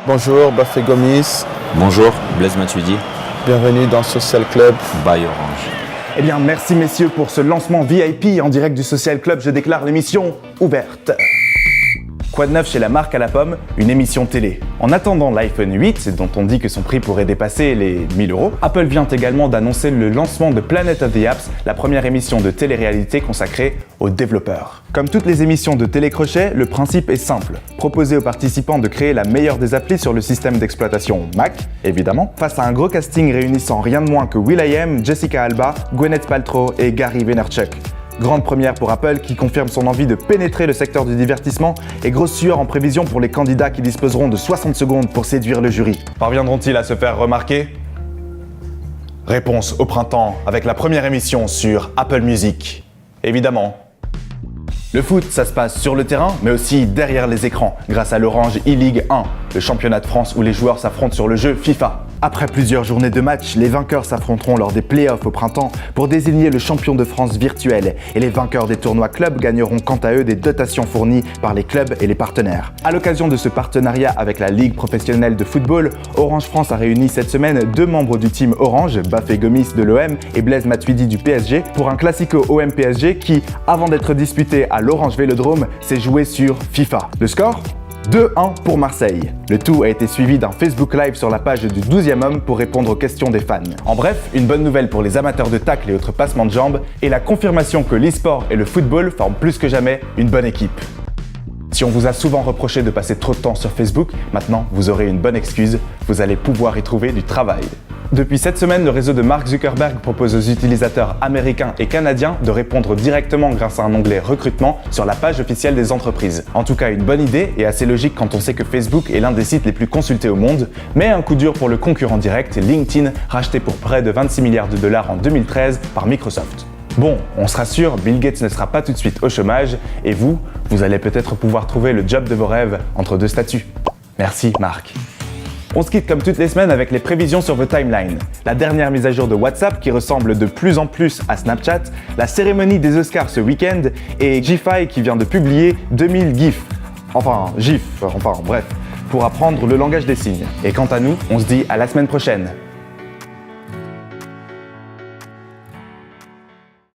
Bonjour, Bafé Gomis. Bonjour, Blaise Matuidi. Bienvenue dans Social Club by Orange. Eh bien, merci messieurs pour ce lancement VIP en direct du Social Club. Je déclare l'émission ouverte. Quoi de neuf chez la marque à la pomme? Une émission télé. En attendant l'iPhone 8, dont on dit que son prix pourrait dépasser les 1000 €, Apple vient également d'annoncer le lancement de Planet of the Apps, la première émission de télé-réalité consacrée aux développeurs. Comme toutes les émissions de télécrochet, le principe est simple. Proposer aux participants de créer la meilleure des applis sur le système d'exploitation Mac, évidemment, face à un gros casting réunissant rien de moins que will.i.am, Jessica Alba, Gwyneth Paltrow et Gary Vaynerchuk. Grande première pour Apple qui confirme son envie de pénétrer le secteur du divertissement et grosse sueur en prévision pour les candidats qui disposeront de 60 secondes pour séduire le jury. Parviendront-ils à se faire remarquer? Réponse au printemps avec la première émission sur Apple Music. Évidemment. Le foot, ça se passe sur le terrain, mais aussi derrière les écrans, grâce à l'Orange e-League 1, le championnat de France où les joueurs s'affrontent sur le jeu FIFA. Après plusieurs journées de match, les vainqueurs s'affronteront lors des playoffs au printemps pour désigner le champion de France virtuel et les vainqueurs des tournois clubs gagneront quant à eux des dotations fournies par les clubs et les partenaires. À l'occasion de ce partenariat avec la Ligue professionnelle de football, Orange France a réuni cette semaine deux membres du team Orange, Bafé Gomis de l'OM et Blaise Matuidi du PSG, pour un classico OM-PSG qui, avant d'être disputé à l'Orange Vélodrome, s'est joué sur FIFA. Le score ? 2-1 pour Marseille. Le tout a été suivi d'un Facebook Live sur la page du 12e homme pour répondre aux questions des fans. En bref, une bonne nouvelle pour les amateurs de tacle et autres passements de jambes et la confirmation que l'e-sport et le football forment plus que jamais une bonne équipe. Si on vous a souvent reproché de passer trop de temps sur Facebook, maintenant vous aurez une bonne excuse, vous allez pouvoir y trouver du travail. Depuis cette semaine, le réseau de Mark Zuckerberg propose aux utilisateurs américains et canadiens de répondre directement grâce à un onglet recrutement sur la page officielle des entreprises. En tout cas, une bonne idée et assez logique quand on sait que Facebook est l'un des sites les plus consultés au monde, mais un coup dur pour le concurrent direct, LinkedIn, racheté pour près de 26 milliards de dollars en 2013 par Microsoft. Bon, on se rassure, Bill Gates ne sera pas tout de suite au chômage, et vous allez peut-être pouvoir trouver le job de vos rêves entre deux statuts. Merci Marc. On se quitte comme toutes les semaines avec les prévisions sur vos timelines. La dernière mise à jour de WhatsApp qui ressemble de plus en plus à Snapchat, la cérémonie des Oscars ce week-end et Gify qui vient de publier 2000 GIFs. Bref, pour apprendre le langage des signes. Et quant à nous, on se dit à la semaine prochaine.